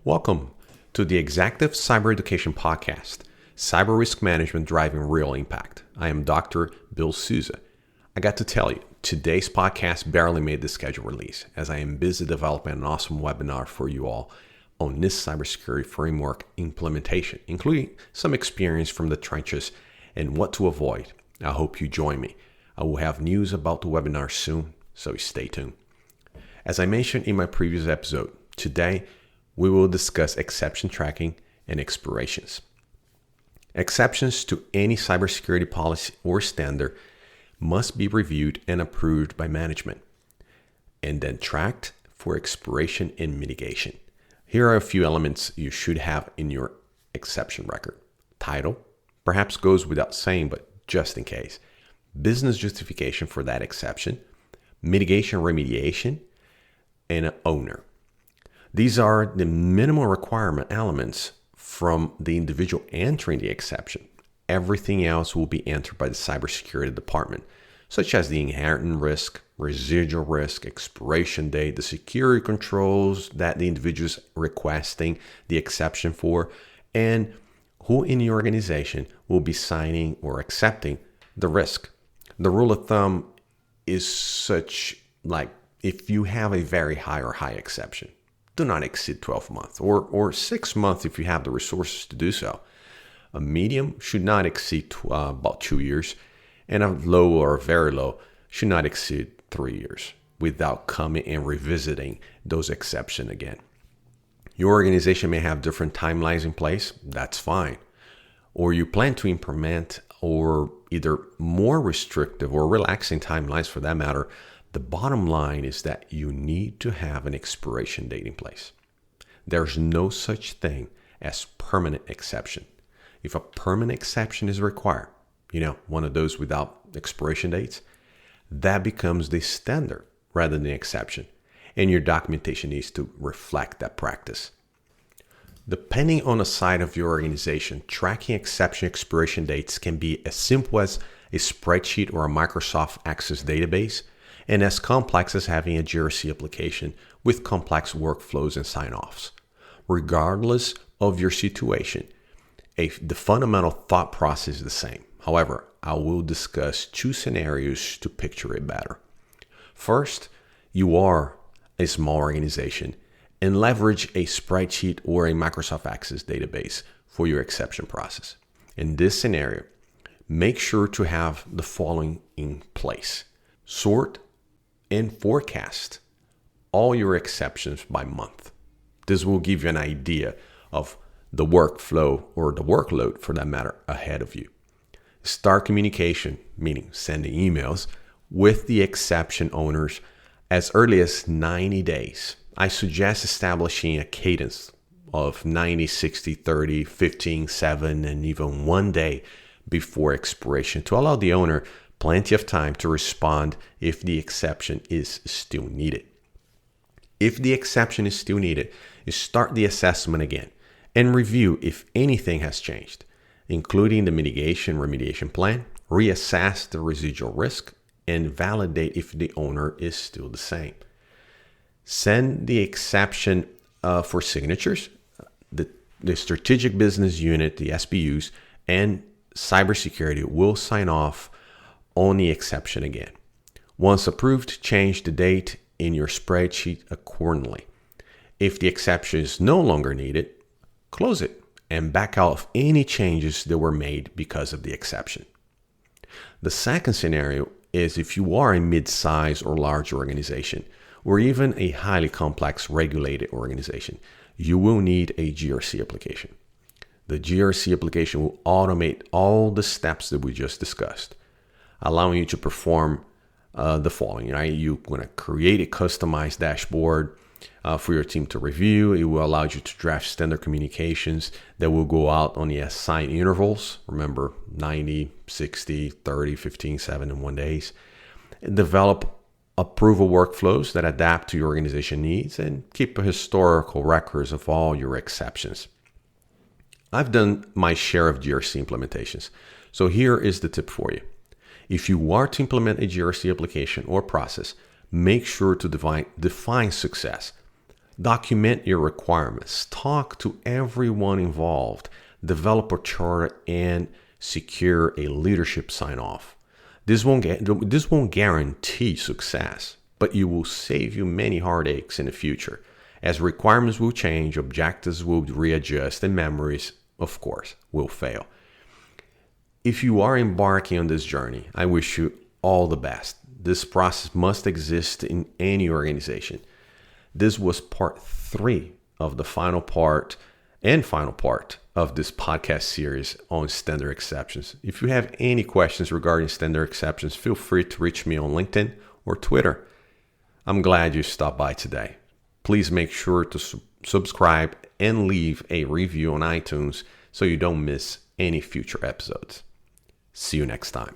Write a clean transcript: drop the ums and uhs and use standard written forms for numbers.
Welcome to the Executive Cyber Education Podcast, Cyber Risk Management Driving Real Impact. I am Dr. Bill Souza. I got to tell you, today's podcast barely made the schedule release as I am busy developing an awesome webinar for you all on this cybersecurity framework implementation, including some experience from the trenches and what to avoid. I hope you join me. I will have news about the webinar soon, so stay tuned. As I mentioned in my previous episode, today we will discuss exception tracking and expirations. Exceptions to any cybersecurity policy or standard must be reviewed and approved by management, and then tracked for expiration and mitigation. Here are a few elements you should have in your exception record. Title, perhaps goes without saying, but just in case. Business justification for that exception, mitigation remediation, and an owner. These are the minimal requirement elements from the individual entering the exception. Everything else will be entered by the cybersecurity department, such as the inherent risk, residual risk, expiration date, the security controls that the individual is requesting the exception for, and who in the organization will be signing or accepting the risk. The rule of thumb is such like if you have a very high or high exception, do not exceed 12 months or 6 months if you have the resources to do so. A medium should not exceed about 2 years, and a low or very low should not exceed 3 years without coming and revisiting those exceptions again. Your organization may have different timelines in place. That's fine. Or you plan to implement or either more restrictive or relaxing timelines for that matter. The bottom line is that you need to have an expiration date in place. There's no such thing as permanent exception. If a permanent exception is required, one of those without expiration dates, that becomes the standard rather than the exception. And your documentation needs to reflect that practice. Depending on the side of your organization, tracking exception expiration dates can be as simple as a spreadsheet or a Microsoft Access database, and as complex as having a GRC application with complex workflows and sign-offs. Regardless of your situation, the fundamental thought process is the same. However, I will discuss two scenarios to picture it better. First, you are a small organization and leverage a spreadsheet or a Microsoft Access database for your exception process. In this scenario, make sure to have the following in place. Sort and forecast all your exceptions by month. This will give you an idea of the workflow or the workload for that matter ahead of you. Start communication, meaning sending emails with the exception owners as early as 90 days. I suggest establishing a cadence of 90, 60, 30, 15, 7, and even 1 day before expiration to allow the owner plenty of time to respond if the exception is still needed. If the exception is still needed, you start the assessment again and review if anything has changed, including the mitigation remediation plan, reassess the residual risk, and validate if the owner is still the same. Send the exception for signatures. The strategic business unit, the SBUs, and cybersecurity will sign off on the exception again. Once approved, change the date in your spreadsheet accordingly. If the exception is no longer needed, close it and back out of any changes that were made because of the exception. The second scenario is if you are a mid-size or large organization, or even a highly complex regulated organization, you will need a GRC application. The GRC application will automate all the steps that we just discussed, allowing you to perform the following. Right? You're going to create a customized dashboard for your team to review. It will allow you to draft standard communications that will go out on the assigned intervals. Remember, 90, 60, 30, 15, 7, and 1 days. Develop approval workflows that adapt to your organization needs and keep historical records of all your exceptions. I've done my share of GRC implementations, so here is the tip for you. If you are to implement a GRC application or process, make sure to define success. Document your requirements. Talk to everyone involved. Develop a charter and secure a leadership sign-off. This won't guarantee success, but it will save you many heartaches in the future. As requirements will change, objectives will readjust, and memories, of course, will fail. If you are embarking on this journey, I wish you all the best. This process must exist in any organization. This was part 3 of the final part of this podcast series on standard exceptions. If you have any questions regarding standard exceptions, feel free to reach me on LinkedIn or Twitter. I'm glad you stopped by today. Please make sure to subscribe and leave a review on iTunes so you don't miss any future episodes. See you next time.